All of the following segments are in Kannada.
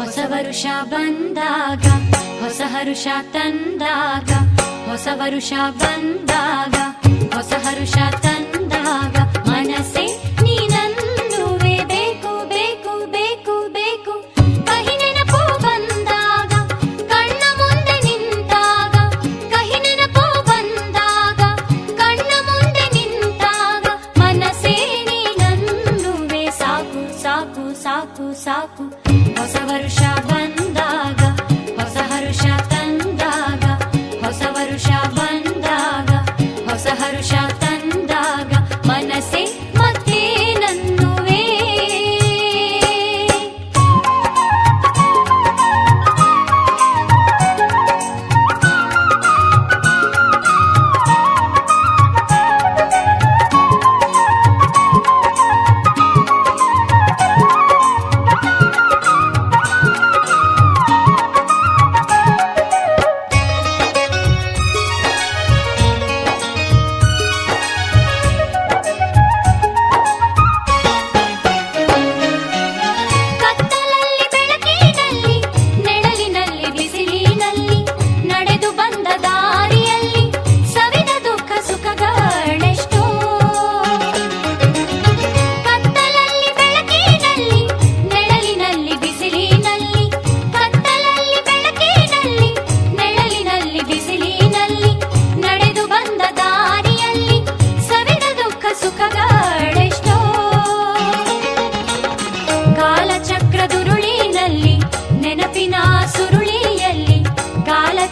ಹೊಸ ವರುಷ ಬಂದಾಗ ಹೊಸ ಹರುಷ ತಂದಾಗ, ಹೊಸ ವರುಷ ಬಂದಾಗ ಹೊಸ ಹರುಷ ತಂದಾಗ, ಮನಸ್ಸೇ ನೀನನ್ನುವೆ ಬೇಕು ಬೇಕು ಬೇಕು ಬೇಕು. ಕಹಿ ನೆನಪು ಬಂದಾಗ ಕಣ್ಣ ಮುಂದೆ ನಿಂತಾಗ, ಕಹಿ ನೆನಪು ಬಂದಾಗ ಕಣ್ಣ ಮುಂದೆ ನಿಂತಾಗ, ಮನಸ್ಸೇ ನೀನನ್ನುವೆ ಸಾಕು ಸಾಕು ಸಾಕು ಸಾಕು. ಹೊಸ ವರುಷ ಬಂದಾಗ ಹೊಸ ಹರುಷ ತಂದಾಗ, ಹೊಸ ವರುಷ ಬಂದಾಗ ಹೊಸ ಹರುಷ ತಂದಾಗ, ಮನಸ್ಸೇ ಮತ್ತೆ ನನ್ನುವೇ.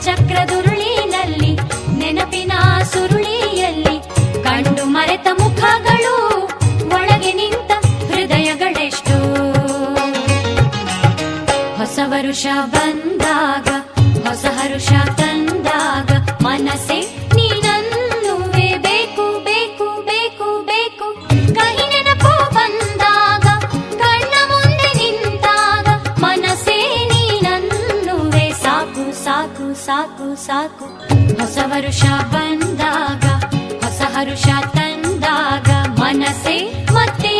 ಚಕ್ರದುರುಳಿನಲ್ಲಿ ನೆನಪಿನ ಸುರುಳಿಯಲ್ಲಿ ಕಂಡು ಮರೆತ ಮುಖಗಳು, ಒಳಗೆ ನಿಂತ ಹೃದಯಗಳೆಷ್ಟು. ಹೊಸ ವರುಷ ಬಂದಾಗ ಹೊಸ ಹರುಷ ತಂದಾಗ, ಮನಸ್ಸೇ ನೀನನ್ನುವೆ ಬೇಕು ಬೇಕು ಬೇಕು ಬೇಕು. ಕಹಿ ನೆನಪು ಬಂದಾಗ ಕಣ್ಣ ಮುಂದೆ ನಿಂತಾಗ, ಮನಸ್ಸೇ ನೀನನ್ನುವೆ ಸಾಕು ಸಾಕು ಸಾಕು ಸಾಕು. ಹೊಸ ವರುಷ ಬಂದಾಗ ಹೊಸ ಹರುಷ ತಂದಾಗ, ಮನಸ್ಸೇ ಮತ್ತೆ